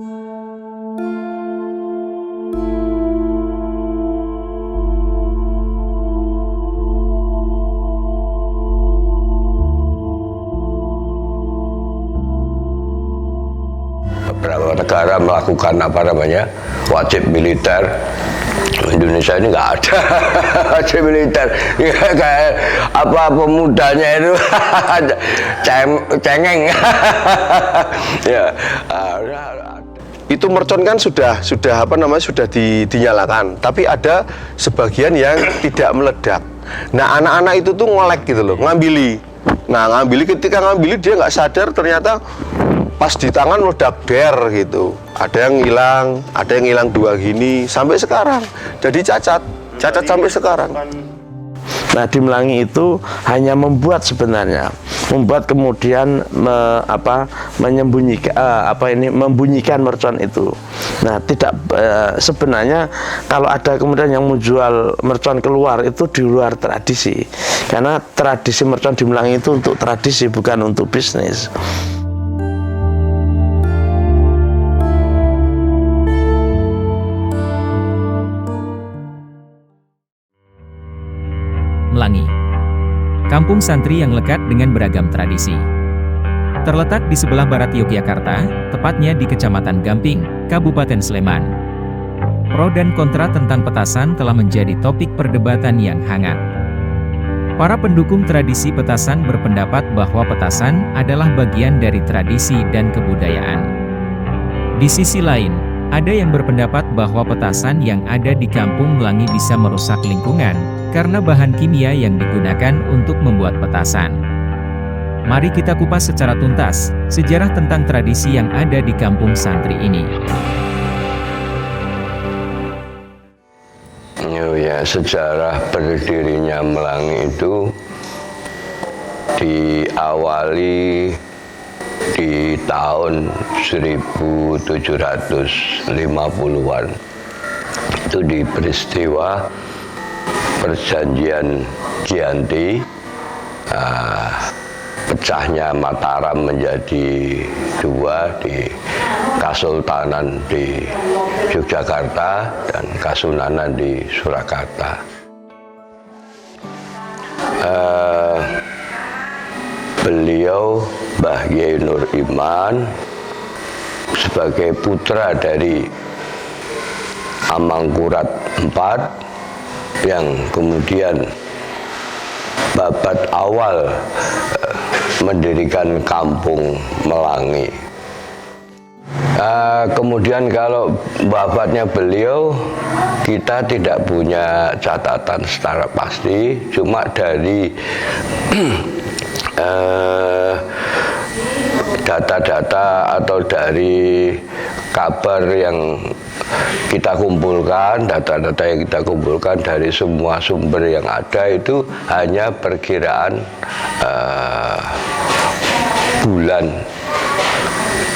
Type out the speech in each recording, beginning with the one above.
Beberapa negara melakukan wajib militer. Indonesia ini nggak ada wajib militer. Ya, kayak pemudanya itu cengeng. Ya, itu mercon kan sudah dinyalakan, tapi ada sebagian yang tidak meledak. Nah, anak-anak itu tuh ngolek gitu loh, ngambili. Nah, ketika ngambili dia nggak sadar, ternyata pas di tangan meledak der gitu. Ada yang hilang 2 gini sampai sekarang. Jadi cacat sampai sekarang. Nah, di Melangi itu hanya membuat kemudian membunyikan mercon itu. Nah, tidak sebenarnya kalau ada kemudian yang menjual mercon keluar itu di luar tradisi. Karena tradisi mercon di Melangi itu untuk tradisi, bukan untuk bisnis. Melangi, kampung santri yang lekat dengan beragam tradisi. Terletak di sebelah barat Yogyakarta, tepatnya di Kecamatan Gamping, Kabupaten Sleman. Pro dan kontra tentang petasan telah menjadi topik perdebatan yang hangat. Para pendukung tradisi petasan berpendapat bahwa petasan adalah bagian dari tradisi dan kebudayaan. Di sisi lain, ada yang berpendapat bahwa petasan yang ada di Kampung Melangi bisa merusak lingkungan, karena bahan kimia yang digunakan untuk membuat petasan. Mari kita kupas secara tuntas, sejarah tentang tradisi yang ada di kampung santri ini. Sejarah berdirinya Melangi itu diawali di tahun 1750-an. Itu di peristiwa Perjanjian Giyanti, pecahnya Mataram menjadi 2 di Kasultanan di Yogyakarta dan Kasunanan di Surakarta. Beliau Mbah Yai Nur Iman sebagai putra dari Amangkurat IV yang kemudian babat awal mendirikan kampung Melangi. Kemudian kalau babatnya beliau kita tidak punya catatan secara pasti, cuma dari data-data atau dari kabar yang kita kumpulkan, data-data yang kita kumpulkan dari semua sumber yang ada itu hanya perkiraan bulan.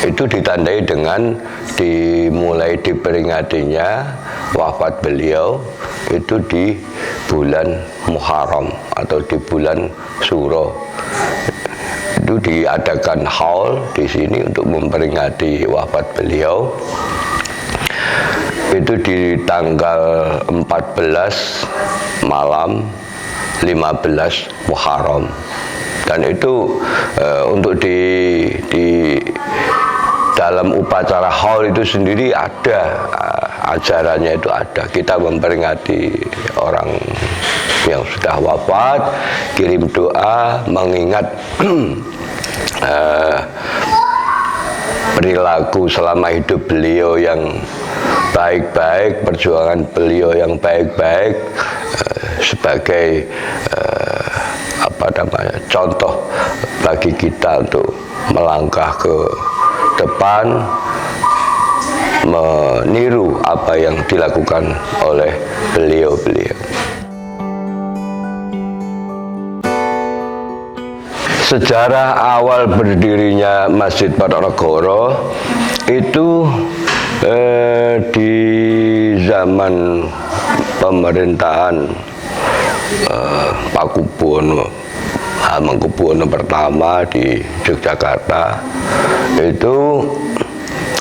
Itu ditandai dengan dimulai diperingatinya wafat beliau itu di bulan Muharram atau di bulan Suro. Itu diadakan haul di sini untuk memperingati wafat beliau. Itu di tanggal 14 malam 15 Muharram. Dan itu untuk di dalam upacara haul itu sendiri ada ajarannya, itu ada. Kita memperingati orang yang sudah wafat, kirim doa, mengingat perilaku selama hidup beliau yang baik-baik, perjuangan beliau yang baik-baik sebagai contoh bagi kita untuk melangkah ke depan, meniru apa yang dilakukan oleh beliau-beliau. Sejarah awal berdirinya Masjid Ponorogo itu di zaman pemerintahan Hamengkubuwono pertama di Yogyakarta itu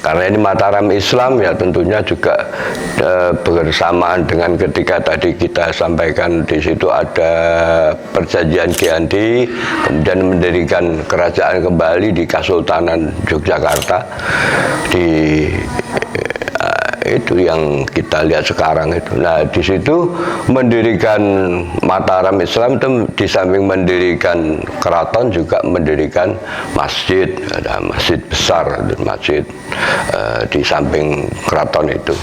Karena ini Mataram Islam ya tentunya juga bersamaan dengan ketika tadi kita sampaikan di situ ada perjanjian Giandi, kemudian mendirikan kerajaan kembali di Kesultanan Yogyakarta di itu yang kita lihat sekarang itu. Nah, di situ mendirikan Mataram Islam itu di samping mendirikan keraton juga mendirikan masjid, ada masjid besar, masjid di samping keraton itu.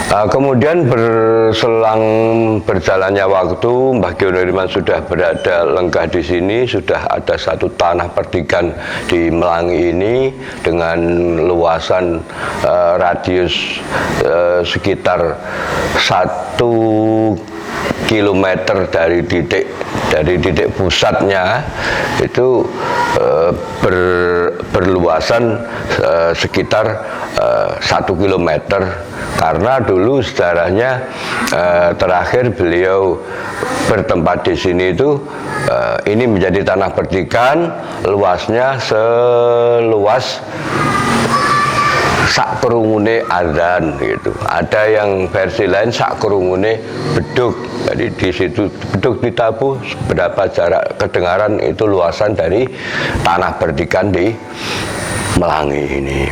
Kemudian berselang berjalannya waktu, Mbah Ki Nurman sudah berada lenggah di sini, sudah ada satu tanah perdikan di Melangi ini dengan luasan radius sekitar 1 kilometer dari titik pusatnya itu berluasan sekitar 1 kilometer. Karena dulu sejarahnya terakhir beliau bertempat di sini itu ini menjadi tanah perdikan, luasnya seluas sak kerungune adzan gitu. Ada yang versi lain sak kerungune beduk. Jadi di situ beduk ditabuh berapa jarak kedengaran itu luasan dari tanah perdikan di Melangi ini.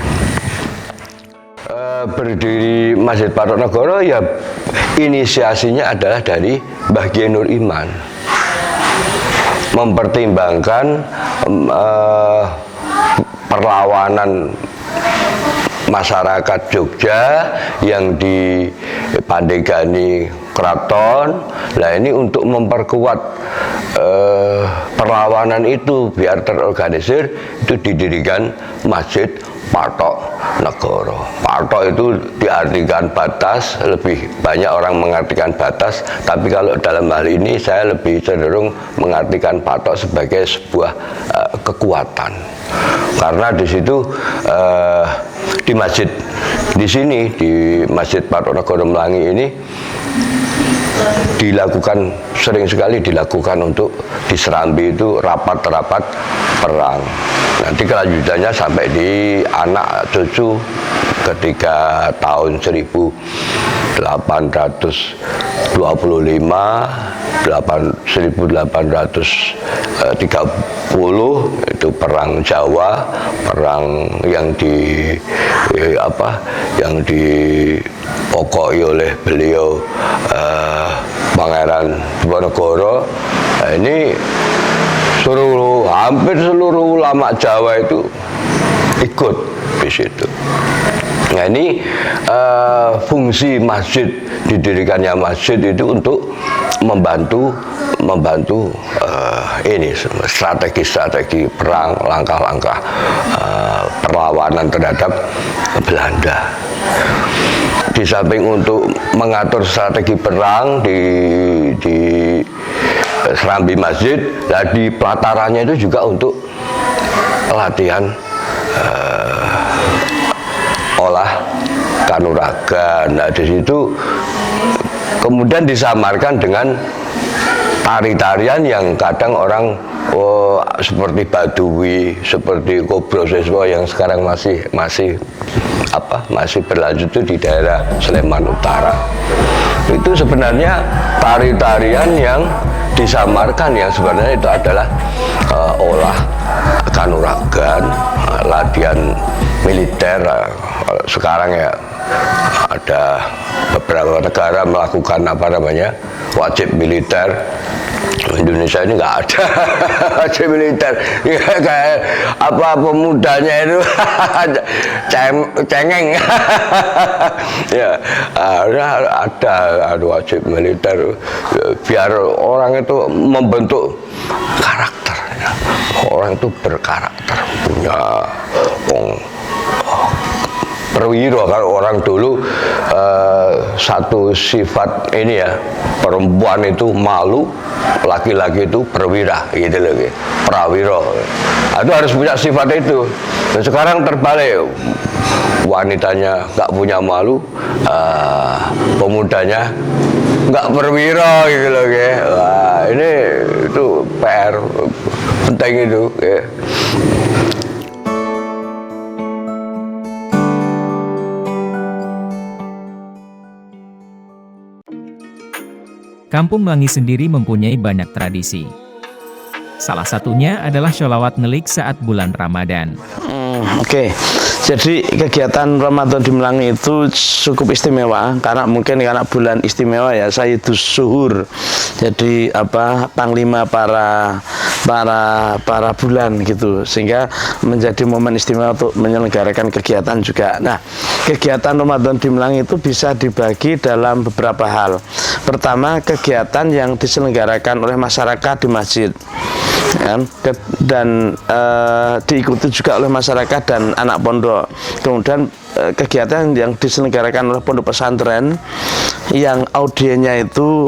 Berdiri Masjid Patok ya inisiasinya adalah dari Mbah Ki Nur Iman, mempertimbangkan perlawanan masyarakat Jogja yang dipandegani keraton. Nah, ini untuk memperkuat perlawanan itu biar terorganisir, itu didirikan Masjid Patok Negoro. Patok itu diartikan batas, lebih banyak orang mengartikan batas, tapi kalau dalam hal ini saya lebih cenderung mengartikan patok sebagai sebuah kekuatan. Karena di situ di masjid di sini, di Masjid Patok Negoro Melangi ini dilakukan, sering sekali dilakukan untuk di Serambi itu rapat-rapat perang. Nanti kelanjutannya sampai di anak cucu ketika tahun 1825 1830 itu perang Jawa, perang yang dipokoi oleh beliau Pangeran Diponegoro. Nah, ini hampir seluruh ulama Jawa itu ikut di situ. Nah, ini fungsi masjid, didirikannya masjid itu untuk membantu ini strategi perang, langkah-langkah perlawanan terhadap Belanda. Di samping untuk mengatur strategi perang di Serambi Masjid, nah di pelatarannya itu juga untuk latihan olah kanuragan. Nah, di situ kemudian disamarkan dengan tari-tarian yang kadang orang seperti Badui, seperti Kobro Siswa yang sekarang masih berlanjut itu di daerah Sleman Utara. Itu sebenarnya tari-tarian yang disamarkan, yang sebenarnya itu adalah olah kanuragan, latihan militer. Sekarang ya ada beberapa negara melakukan wajib militer. Indonesia ini nggak ada wajib militer, ya, kayak pemudanya itu cengeng. Ya, ada wajib militer biar orang itu membentuk karakter, ya. Orang itu berkarakter, punya perwira. Kalau orang dulu satu sifat ini ya, perempuan itu malu, laki-laki itu perwira gitu loh, prawira. Itu harus punya sifat itu. Dan sekarang terbalik, wanitanya nggak punya malu, pemudanya nggak perwira gitu loh. Wah, ini itu PR penting itu. Kampung Melangi sendiri mempunyai banyak tradisi. Salah satunya adalah sholawat ngelik saat bulan Ramadan. Oke. Jadi kegiatan Ramadan di Melangi itu cukup istimewa karena bulan istimewa ya, Sayyidus Suhur. Jadi panglima para bulan gitu, sehingga menjadi momen istimewa untuk menyelenggarakan kegiatan juga. Nah, kegiatan Ramadan di Melangi itu bisa dibagi dalam beberapa hal. Pertama, kegiatan yang diselenggarakan oleh masyarakat di masjid, dan diikuti juga oleh masyarakat dan anak pondok. Kemudian kegiatan yang diselenggarakan oleh pondok pesantren yang audiennya itu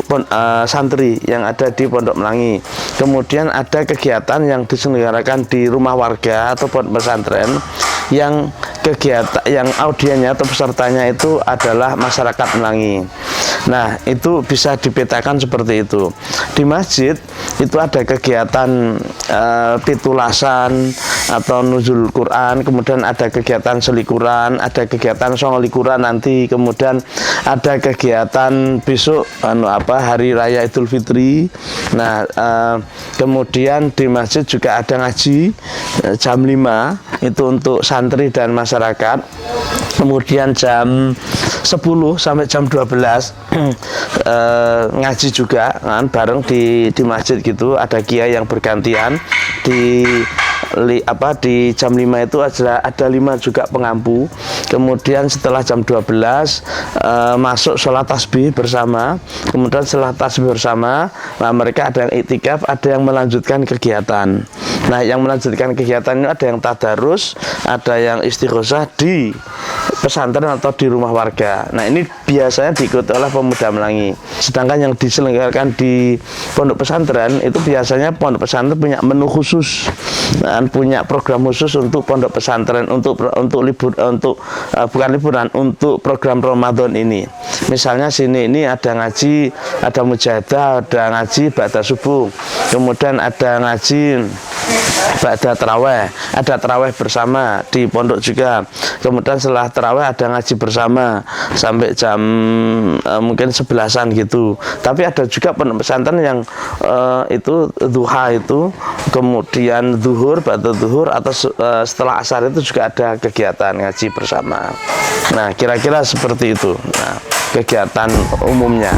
santri yang ada di Pondok Melangi. Kemudian ada kegiatan yang diselenggarakan di rumah warga atau pondok pesantren yang kegiatan yang audiennya atau pesertanya itu adalah masyarakat Melangi. Nah, itu bisa dipetakan seperti itu. Di masjid itu ada kegiatan pitulasan atau nuzul Quran, kemudian ada kegiatan selikuran, ada kegiatan songlikuran nanti, kemudian ada kegiatan besok hari raya Idul Fitri. Nah, kemudian di masjid juga ada ngaji jam 5 itu untuk santri dan masyarakat. Kemudian jam 10 sampai jam 12 ngaji juga kan, bareng di masjid gitu, ada kiai yang bergantian di jam 5 itu ada 5 juga pengampu. Kemudian setelah jam 12 masuk sholat tasbih bersama. Kemudian setelah tasbih bersama, nah mereka ada yang iktikaf, ada yang melanjutkan kegiatan. Nah, yang melanjutkan kegiatan ini ada yang tadarus, ada yang istighosah di pesantren atau di rumah warga. Nah, ini biasanya diikuti oleh pemuda Melangi. Sedangkan yang diselenggarakan di pondok pesantren itu biasanya pondok pesantren punya menu khusus dan punya program khusus untuk pondok pesantren untuk bukan liburan, untuk program Ramadan ini. Misalnya sini ini ada ngaji, ada mujahadah, ada ngaji ba'da subuh. Kemudian ada ngaji ba'da taraweh, ada taraweh bersama di pondok juga. Kemudian setelah taraweh ada ngaji bersama sampai jam mungkin 11-an gitu. Tapi ada juga pondok pesantren yang itu duha itu, kemudian zuhur, ba'da zuhur atau setelah asar itu juga ada kegiatan ngaji bersama. Nah, kira-kira seperti itu. Nah, kegiatan umumnya.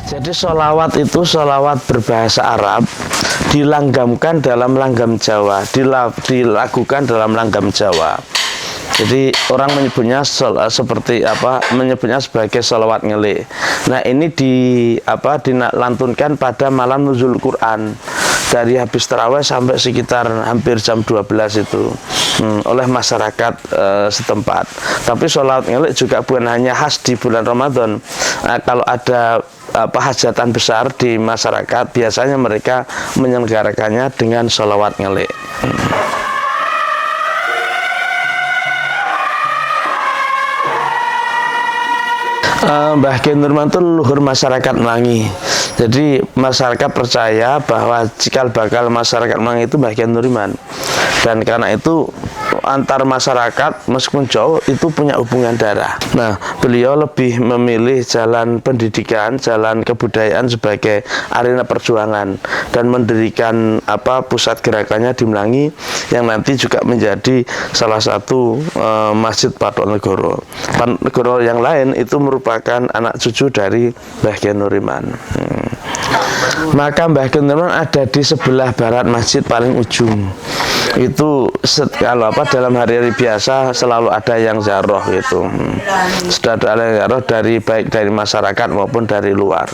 Jadi sholawat itu sholawat berbahasa Arab, dilanggamkan dalam langgam Jawa, dilakukan dalam langgam Jawa. Jadi orang menyebutnya menyebutnya sebagai sholawat ngelik. Nah, ini dilantunkan pada malam nuzul Quran dari habis tarawih sampai sekitar hampir jam 12 itu oleh masyarakat setempat. Tapi sholawat ngelik juga bukan hanya khas di bulan Ramadan. Nah, kalau ada hajatan besar di masyarakat, biasanya mereka menyelenggarakannya dengan sholawat ngelik. Mbah Kiai Nurman itu leluhur masyarakat Melangi. Jadi masyarakat percaya bahwa cikal bakal masyarakat Melangi itu Mbah Kiai Nurman. Dan karena itu antar masyarakat meskipun jauh itu punya hubungan darah. Nah, beliau lebih memilih jalan pendidikan, jalan kebudayaan sebagai arena perjuangan dan mendirikan pusat gerakannya di Melangi yang nanti juga menjadi salah satu masjid Patok Negoro. Patok Negoro yang lain itu merupakan anak cucu dari Mbah Kiai Nurman. Maka Mbah Kiai Nurman ada di sebelah barat masjid paling ujung. Itu kalau dalam hari-hari biasa selalu ada yang ziarah gitu. Sudah ada yang ziarah baik dari masyarakat maupun dari luar.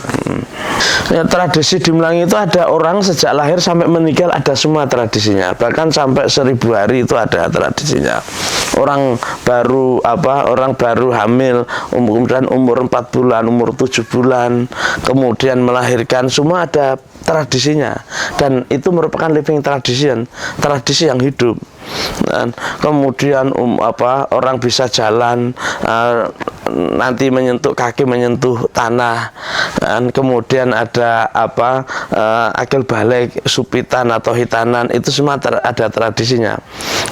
Ya, tradisi di Melangi itu ada orang sejak lahir sampai meninggal ada semua tradisinya. Bahkan sampai 1000 hari itu ada tradisinya. Orang baru hamil, kemudian umur 4 bulan, umur 7 bulan, kemudian melahirkan, semua semua ada tradisinya, dan itu merupakan living tradition, tradisi yang hidup. Dan kemudian orang bisa jalan nanti menyentuh kaki menyentuh tanah, dan kemudian ada akil balik, supitan atau hitanan, itu semua ada tradisinya.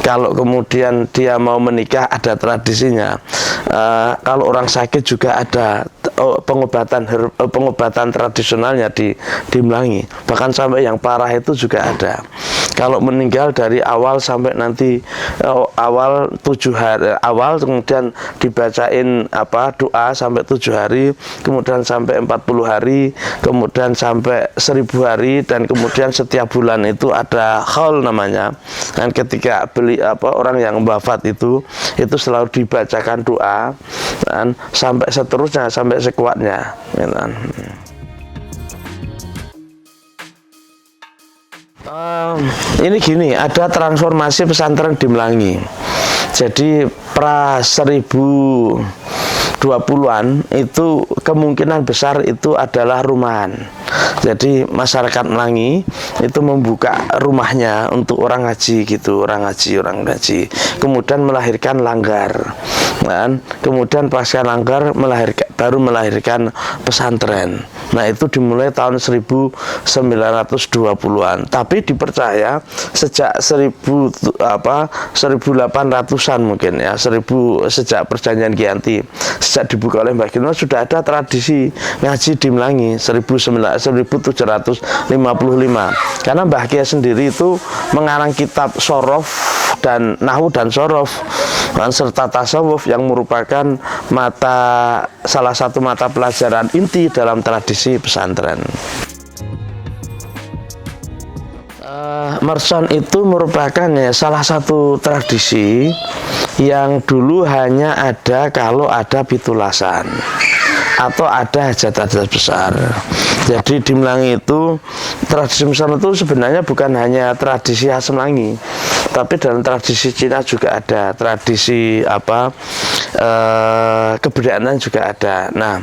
Kalau kemudian dia mau menikah ada tradisinya. Kalau orang sakit juga ada pengobatan tradisionalnya di Melangi, bahkan sampai yang parah itu juga ada. Kalau meninggal dari awal sampai nanti awal 7 hari awal, kemudian dibacain doa sampai 7 hari, kemudian sampai 40 hari, kemudian sampai 1000 hari, dan kemudian setiap bulan itu ada haul namanya. Dan ketika orang yang wafat itu selalu dibacakan doa, dan sampai seterusnya, sampai sekuatnya, gitu. Ini gini, ada transformasi pesantren di Melangi. Jadi pra 1020-an itu kemungkinan besar itu adalah rumahan. Jadi masyarakat Melangi itu membuka rumahnya untuk orang ngaji gitu, orang ngaji. Kemudian melahirkan langgar. Dan kemudian pasca langgar baru melahirkan pesantren. Nah, itu dimulai tahun 1920-an. Tapi dipercaya sejak 1800-an mungkin ya, sejak perjanjian Giyanti, sejak dibuka oleh Mbah Kino, sudah ada tradisi ngaji di Melangi 1755. Karena Mbah Kiai sendiri itu mengarang kitab Sorof dan Nahwu dan Sorof, serta tasawuf yang merupakan salah satu mata pelajaran inti dalam tradisi pesantren. Mercon itu merupakan salah satu tradisi yang dulu hanya ada kalau ada pitulasan atau ada hajat-hajat besar. Jadi di Melangi itu tradisi mercon itu sebenarnya bukan hanya tradisi khas Melangi, tapi dalam tradisi Cina juga ada, tradisi kebudayaan juga ada. Nah,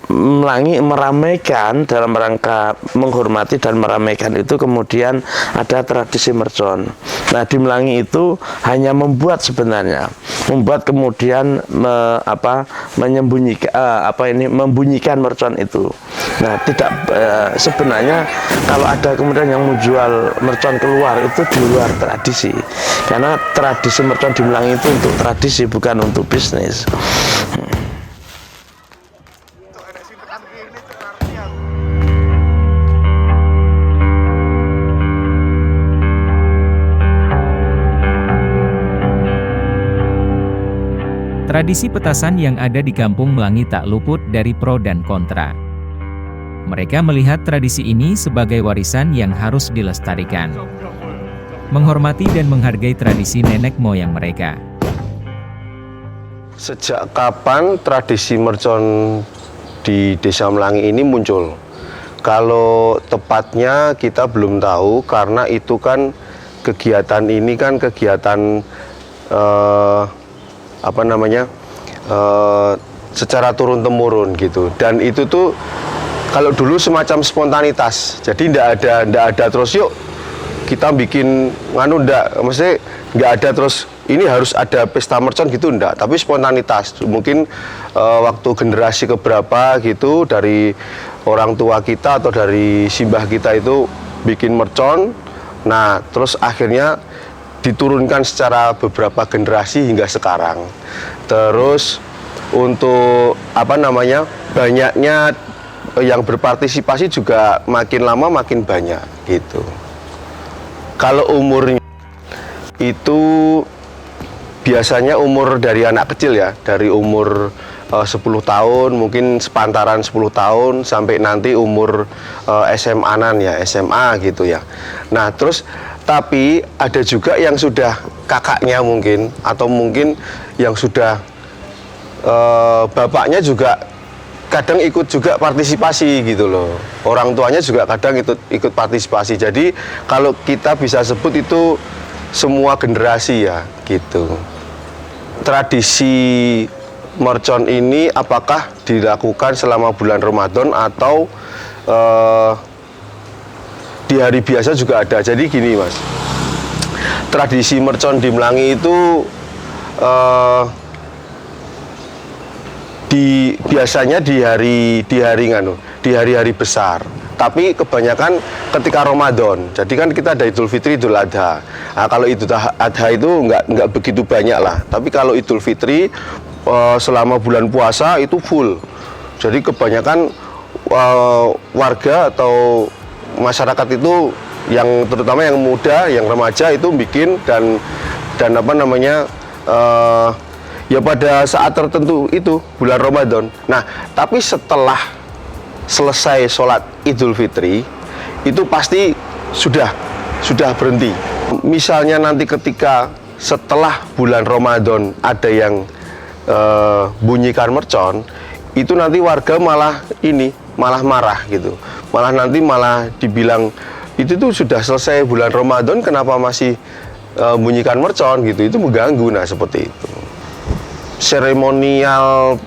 Melangi meramaikan dalam rangka menghormati dan meramaikan itu, kemudian ada tradisi mercon. Nah, di Melangi itu hanya membuat kemudian membunyikan mercon itu. Nah, tidak sebenarnya kalau ada kemudian yang menjual mercon keluar, itu di luar tradisi. Karena tradisi mercon di Melangi itu untuk tradisi, bukan untuk bisnis. Tradisi petasan yang ada di Kampung Melangi tak luput dari pro dan kontra. Mereka melihat tradisi ini sebagai warisan yang harus dilestarikan, menghormati dan menghargai tradisi nenek moyang mereka. Sejak kapan tradisi mercon di Desa Melangi ini muncul? Kalau tepatnya kita belum tahu, karena itu kan kegiatan ini kan kegiatan secara turun-temurun gitu, dan itu tuh kalau dulu semacam spontanitas. Jadi ndak ada terus yuk kita bikin maksudnya nggak ada terus ini harus ada pesta mercon gitu, ndak, tapi spontanitas. Mungkin waktu generasi keberapa gitu dari orang tua kita atau dari simbah kita itu bikin mercon. Nah, terus akhirnya diturunkan secara beberapa generasi hingga sekarang. Terus untuk banyaknya yang berpartisipasi juga makin lama makin banyak gitu. Kalau umurnya itu biasanya umur dari anak kecil ya, dari umur 10 tahun, mungkin sepantaran 10 tahun sampai nanti umur SMA-an ya, SMA gitu ya. Nah, terus tapi ada juga yang sudah kakaknya mungkin, atau mungkin yang sudah bapaknya juga kadang ikut juga partisipasi gitu loh. Orang tuanya juga kadang ikut partisipasi. Jadi kalau kita bisa sebut itu semua generasi ya gitu. Tradisi mercon ini apakah dilakukan selama bulan Ramadan atau di hari biasa juga ada. Jadi gini Mas, tradisi mercon di Melangi itu biasanya di hari-hari besar. Tapi kebanyakan ketika Ramadan. Jadi kan kita ada Idul Fitri, Idul Adha. Nah, kalau Idul Adha itu nggak begitu banyak lah. Tapi kalau Idul Fitri selama bulan puasa itu full. Jadi kebanyakan warga atau masyarakat itu yang terutama yang muda, yang remaja itu bikin dan apa namanya ya pada saat tertentu itu bulan Ramadan. Nah, tapi setelah selesai sholat Idul Fitri itu pasti sudah berhenti. Misalnya nanti ketika setelah bulan Ramadan ada yang bunyikan mercon, itu nanti warga malah marah gitu. Malah dibilang itu tuh sudah selesai bulan Ramadan kenapa masih bunyikan mercon gitu. Itu mengganggu. Nah, seperti itu. Seremonial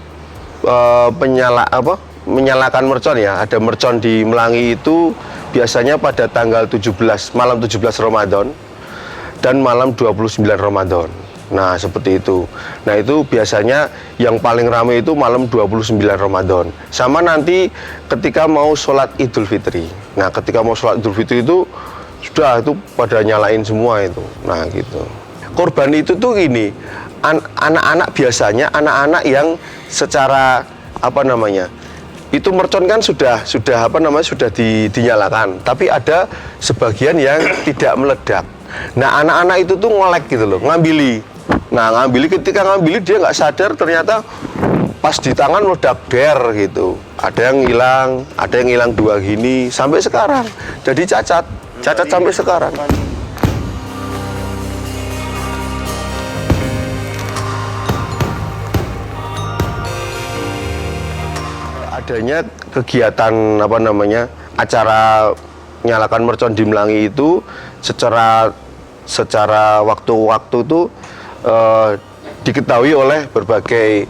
menyalakan mercon ya. Ada mercon di Melangi itu biasanya pada tanggal 17, malam 17 Ramadan dan malam 29 Ramadan. Nah, seperti itu. Nah, itu biasanya yang paling ramai itu malam 29 Ramadan. Sama nanti ketika mau sholat Idul Fitri. Nah, ketika mau sholat Idul Fitri itu sudah itu pada nyalain semua itu. Nah, gitu. Korban itu tuh gini, anak-anak biasanya anak-anak yang secara itu mercon kan sudah dinyalakan, tapi ada sebagian yang tidak meledak. Nah, anak-anak itu tuh ngolek gitu loh, ngambili. Nah, ketika ngambili dia nggak sadar ternyata pas di tangan meledak der gitu. Ada yang hilang 2 gini sampai sekarang. Jadi cacat sampai sekarang. Adanya kegiatan acara nyalakan mercon di Melangi itu secara waktu-waktu itu diketahui oleh berbagai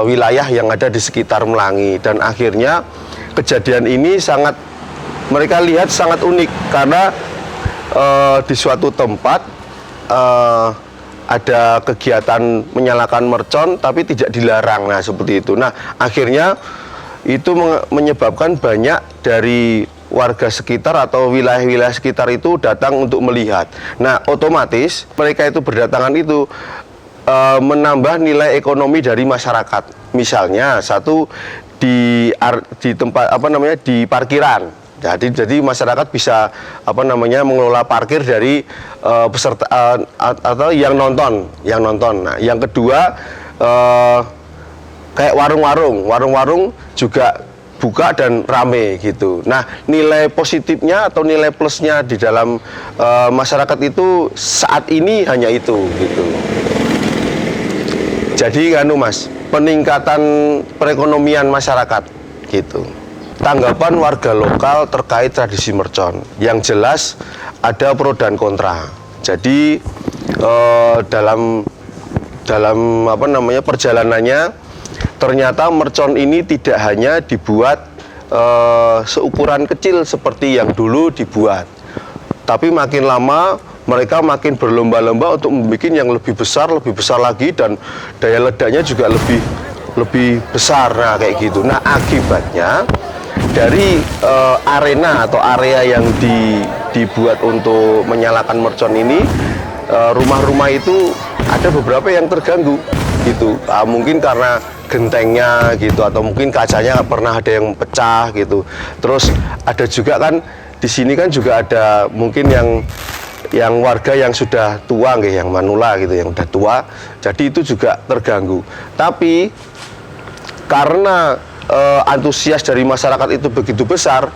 wilayah yang ada di sekitar Melangi, dan akhirnya kejadian ini mereka lihat sangat unik karena di suatu tempat ada kegiatan menyalakan mercon tapi tidak dilarang. Nah, seperti itu. Nah, akhirnya itu menyebabkan banyak dari warga sekitar atau wilayah-wilayah sekitar itu datang untuk melihat. Nah, otomatis mereka itu berdatangan itu menambah nilai ekonomi dari masyarakat. Misalnya satu di tempat di parkiran. Jadi masyarakat bisa mengelola parkir dari peserta atau yang nonton. Nah, yang kedua kayak warung-warung juga buka dan rame gitu. Nah, nilai positifnya atau nilai plusnya di dalam masyarakat itu saat ini hanya itu gitu. Jadi Mas, peningkatan perekonomian masyarakat gitu. Tanggapan warga lokal terkait tradisi mercon, yang jelas ada pro dan kontra. Jadi dalam perjalanannya ternyata mercon ini tidak hanya dibuat seukuran kecil seperti yang dulu dibuat, tapi makin lama mereka makin berlomba-lomba untuk membuat yang lebih besar lagi, dan daya ledaknya juga lebih besar. Nah, kayak gitu. Nah, akibatnya dari arena atau area yang dibuat untuk menyalakan mercon ini, rumah-rumah itu ada beberapa yang terganggu gitu. Mungkin karena gentengnya gitu, atau mungkin kacanya pernah ada yang pecah gitu. Terus ada juga kan di sini kan juga ada mungkin yang warga yang sudah tua yang manula gitu, yang udah tua. Jadi itu juga terganggu. Tapi karena antusias dari masyarakat itu begitu besar,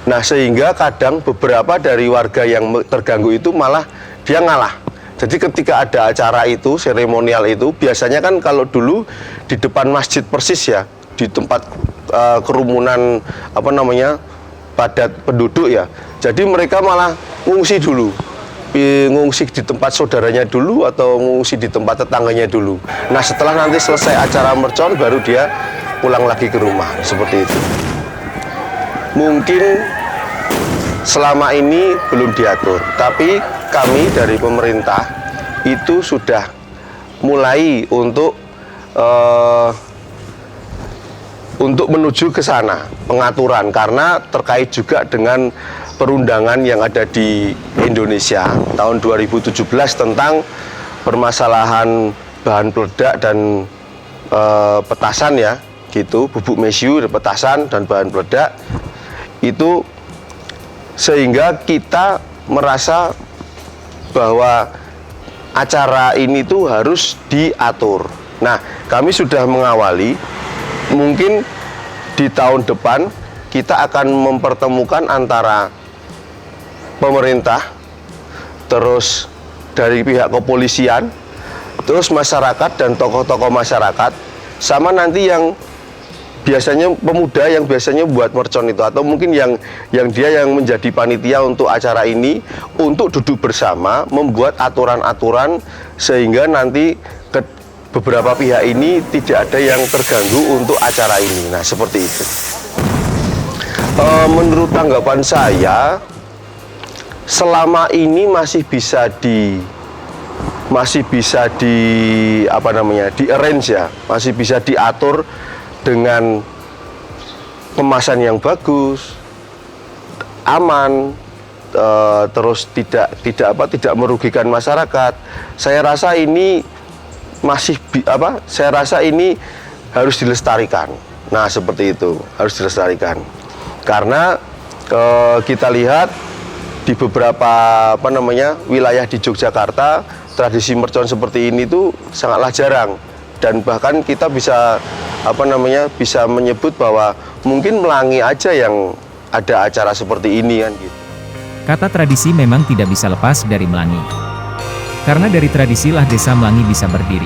nah sehingga kadang beberapa dari warga yang terganggu itu malah dia ngalah. Jadi ketika ada acara itu, seremonial itu, biasanya kan kalau dulu di depan masjid persis ya, di tempat kerumunan padat penduduk ya. Jadi mereka malah ngungsi dulu. Ngungsi di tempat saudaranya dulu atau ngungsi di tempat tetangganya dulu. Nah, setelah nanti selesai acara mercon baru dia pulang lagi ke rumah, seperti itu. Mungkin selama ini belum diatur, tapi kami dari pemerintah itu sudah mulai untuk menuju ke sana pengaturan, karena terkait juga dengan perundangan yang ada di Indonesia tahun 2017 tentang permasalahan bahan peledak dan petasan ya gitu, bubuk mesiu, petasan dan bahan peledak itu, sehingga kita merasa bahwa acara ini tuh harus diatur. Nah, kami sudah mengawali, mungkin di tahun depan kita akan mempertemukan antara pemerintah, terus dari pihak kepolisian, terus masyarakat dan tokoh-tokoh masyarakat, sama nanti yang biasanya pemuda yang biasanya buat mercon itu, atau mungkin yang dia yang menjadi panitia untuk acara ini, untuk duduk bersama membuat aturan-aturan sehingga nanti beberapa pihak ini tidak ada yang terganggu untuk acara ini. Nah, seperti itu. Menurut tanggapan saya, selama ini masih bisa di apa namanya, di arrange ya, masih bisa diatur dengan kemasan yang bagus, aman, terus tidak merugikan masyarakat. Saya rasa ini masih saya rasa ini harus dilestarikan. Nah, seperti itu, harus dilestarikan. Karena kita lihat di beberapa wilayah di Yogyakarta, tradisi mercon seperti ini tuh sangatlah jarang, dan bahkan kita bisa bisa menyebut bahwa mungkin Melangi aja yang ada acara seperti ini kan gitu. Kata tradisi memang tidak bisa lepas dari Melangi. Karena dari tradisilah desa Melangi bisa berdiri.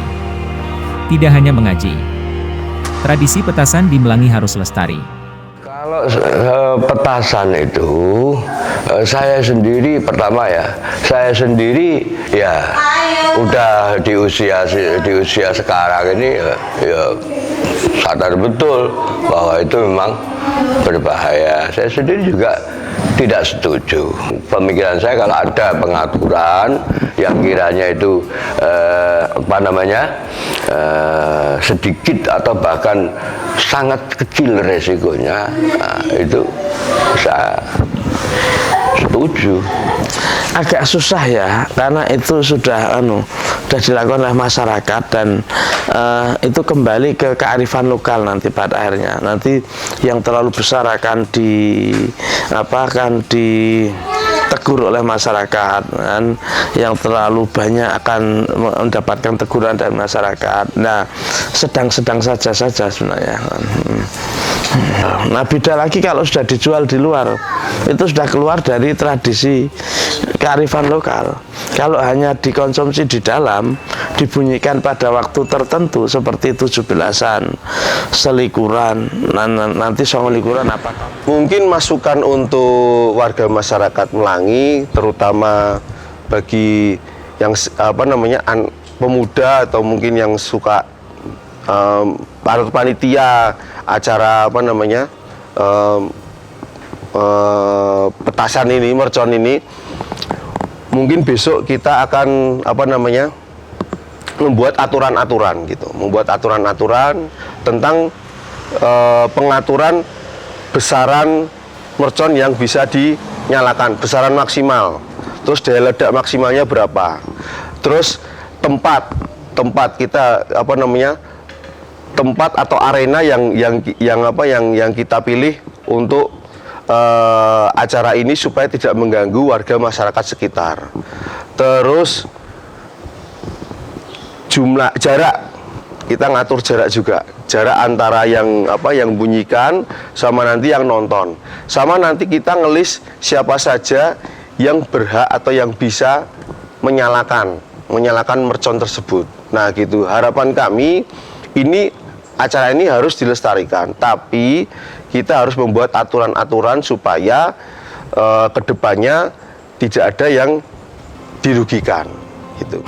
Tidak hanya mengaji. Tradisi petasan di Melangi harus lestari. Kalau petasan itu, saya sendiri pertama ya, udah di usia sekarang ini ya sadar betul bahwa itu memang berbahaya. Saya sendiri juga tidak setuju. Pemikiran saya, kalau ada pengaturan yang kiranya itu sedikit atau bahkan sangat kecil resikonya, itu saya setuju. Agak susah ya, karena itu sudah dilakukan oleh masyarakat, dan itu kembali ke kearifan lokal nanti pada akhirnya. Nanti yang terlalu besar akan ditegur oleh masyarakat, dan yang terlalu banyak akan mendapatkan teguran dari masyarakat. Nah, sedang-sedang saja sebenarnya. Nah, beda lagi kalau sudah dijual di luar, itu sudah keluar dari tradisi kearifan lokal. Kalau hanya dikonsumsi di dalam, dibunyikan pada waktu tertentu seperti 17-an, selikuran, nanti songlikuran apa? Mungkin masukan untuk warga masyarakat Melangi, terutama bagi yang pemuda atau mungkin yang suka panitia acara petasan ini, mercon ini, mungkin besok kita akan membuat aturan-aturan gitu, tentang pengaturan besaran mercon yang bisa dinyalakan, besaran maksimal, terus daya ledak maksimalnya berapa, terus tempat kita tempat atau arena yang kita pilih untuk acara ini supaya tidak mengganggu warga masyarakat sekitar. Terus jumlah jarak, kita ngatur jarak juga, jarak antara yang bunyikan sama nanti yang nonton, sama nanti kita ngelis siapa saja yang berhak atau yang bisa menyalakan mercon tersebut. Nah gitu, harapan kami ini acara ini harus dilestarikan, tapi kita harus membuat aturan-aturan supaya kedepannya tidak ada yang dirugikan gitu.